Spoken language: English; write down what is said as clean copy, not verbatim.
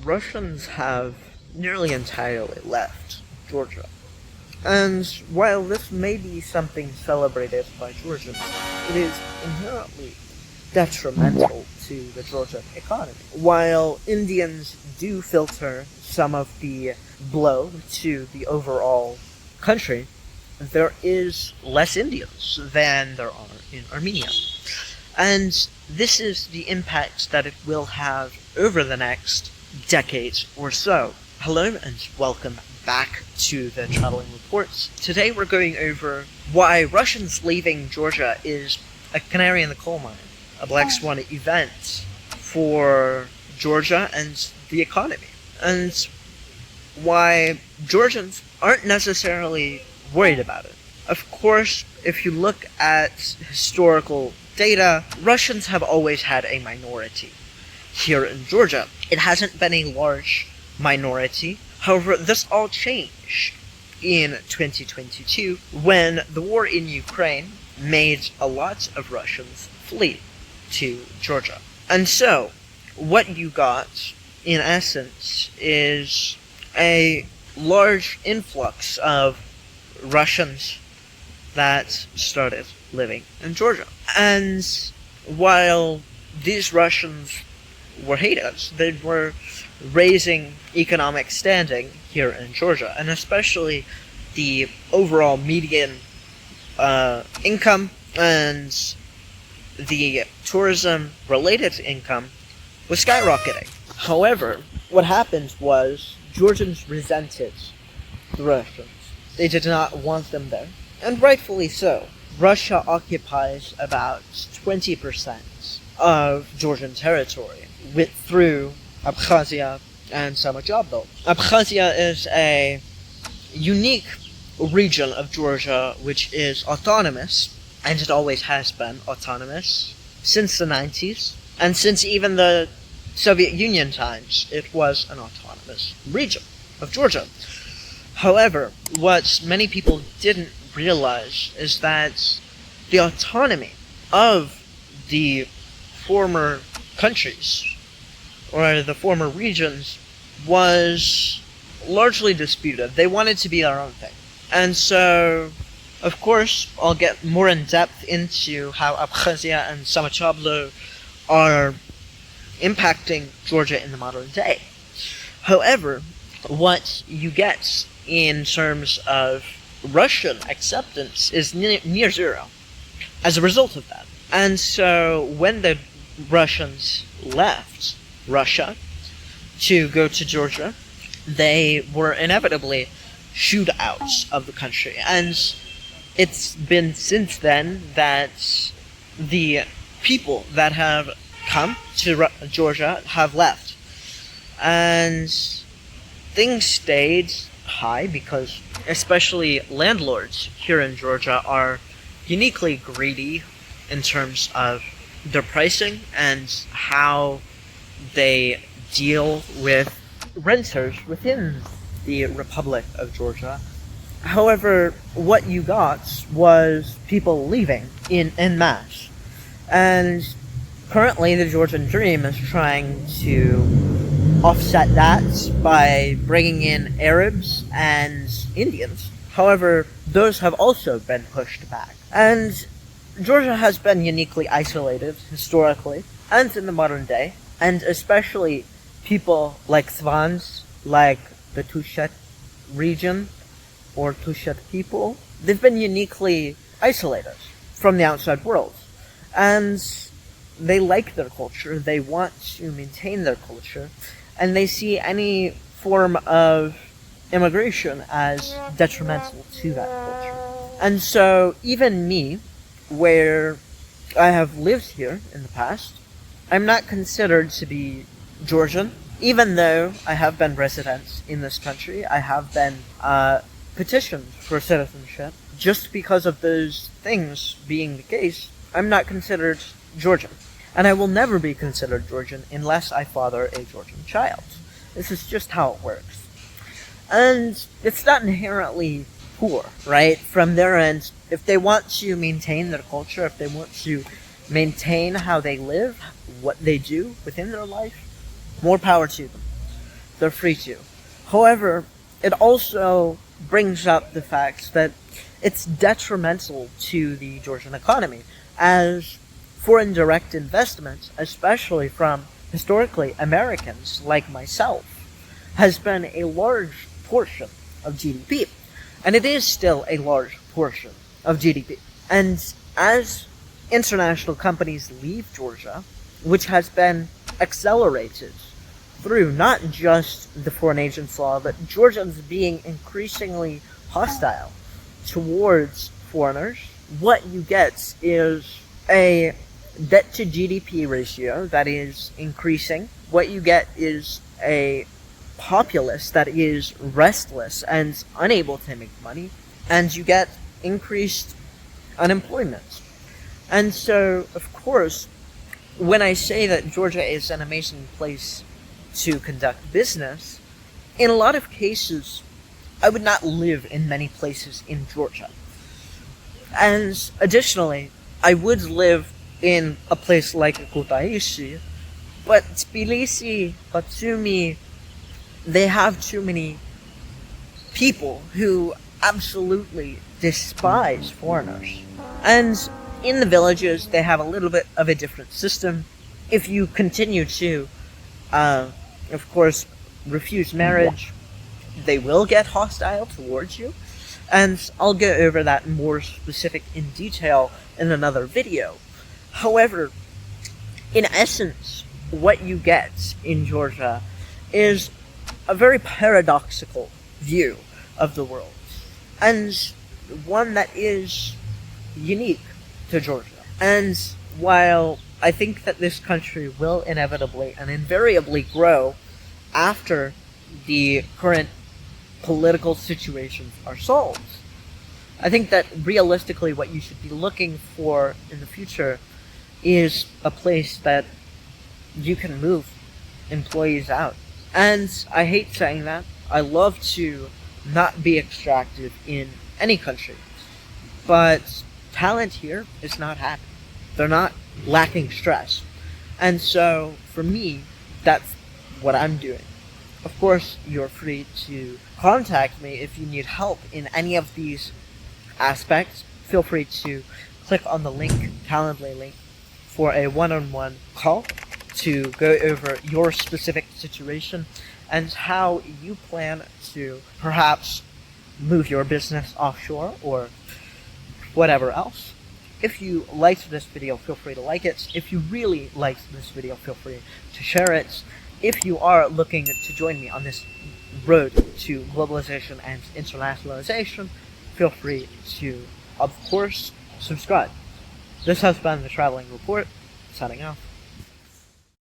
Russians have nearly entirely left Georgia. And while this may be something celebrated by Georgians, it is inherently detrimental to the Georgian economy. While Indians do filter some of the blow to the overall country, there is less Indians than there are in Armenia. And this is the impact that it will have over the next decade or so. Hello and welcome back to the Traveling Reports. Today we're going over why Russians leaving Georgia is a canary in the coal mine, a black swan event for Georgia and the economy, and why Georgians aren't necessarily worried about it. Of course, if you look at historical data, Russians have always had a minority here in Georgia. It hasn't been a large minority. However, this all changed in 2022 when the war in Ukraine made a lot of Russians flee to Georgia. And so, what you got, in essence, is a large influx of Russians that started living in Georgia. And while these Russians were hated, they were raising economic standing here in Georgia, and especially the overall median income and the tourism-related income was skyrocketing. However, what happened was Georgians resented the Russians. They did not want them there, and rightfully so. Russia occupies about 20% of Georgian territory through Abkhazia and South Ossetia. Abkhazia is a unique region of Georgia which is autonomous, and it always has been autonomous since the 90s, and since even the Soviet Union times, it was an autonomous region of Georgia. However, what many people didn't realize is that the autonomy of the former countries, or the former regions, was largely disputed. They wanted to be their own thing. And so, of course, I'll get more in depth into how Abkhazia and South Ossetia are impacting Georgia in the modern day. However, what you get in terms of Russian acceptance is near zero as a result of that. And so when the Russians left Russia to go to Georgia, they were inevitably shooed out of the country. And it's been since then that the people that have come to Georgia have left. And things stayed high because especially landlords here in Georgia are uniquely greedy in terms of their pricing and how they deal with renters within the Republic of Georgia. However, what you got was people leaving en masse. And currently the Georgian Dream is trying to offset that by bringing in Arabs and Indians. However, those have also been pushed back. And Georgia has been uniquely isolated historically and in the modern day, and especially people like Swans, like the Tushet region or Tushet people, they've been uniquely isolated from the outside world. And they like their culture, they want to maintain their culture, and they see any form of immigration as detrimental to that culture. And so even me, where I have lived here in the past, I'm not considered to be Georgian, even though I have been resident in this country. I have been petitioned for citizenship. Just because of those things being the case, I'm not considered Georgian. And I will never be considered Georgian unless I father a Georgian child. This is just how it works. And it's not inherently poor, right? From their end, if they want to maintain their culture, if they want to maintain how they live, what they do within their life, more power to them. they're free to. However, it also brings up the fact that it's detrimental to the Georgian economy, as foreign direct investment, especially from historically Americans like myself, has been a large portion of GDP. And it is still a large portion of GDP. And as international companies leave Georgia, which has been accelerated through not just the foreign agents law, but Georgians being increasingly hostile towards foreigners, what you get is a debt-to-GDP ratio that is increasing. What you get is a populace that is restless and unable to make money, and you get increased unemployment. And so, of course, when I say that Georgia is an amazing place to conduct business, in a lot of cases, I would not live in many places in Georgia. And additionally, I would live in a place like Kutaisi, but Tbilisi, Batumi, they have too many people who absolutely despise foreigners. And in the villages, they have a little bit of a different system. If you continue to, of course, refuse marriage, they will get hostile towards you. And I'll go over that more specific in detail in another video. However, in essence, what you get in Georgia is a very paradoxical view of the world, and one that is unique to Georgia. And while I think that this country will inevitably and invariably grow after the current political situations are solved, I think that realistically what you should be looking for in the future is a place that you can move employees out. And I hate saying that. I love to not be extractive in any country. But talent here is not happy. They're not lacking stress. And so, for me, that's what I'm doing. Of course, you're free to contact me if you need help in any of these aspects. Feel free to click on the link, Calendly link, for a one-on-one call to go over your specific situation and how you plan to perhaps move your business offshore or whatever else. If you liked this video, feel free to like it. If you really liked this video, feel free to share it. If you are looking to join me on this road to globalization and internationalization, feel free to, of course, subscribe. This has been the Traveling Report, signing off.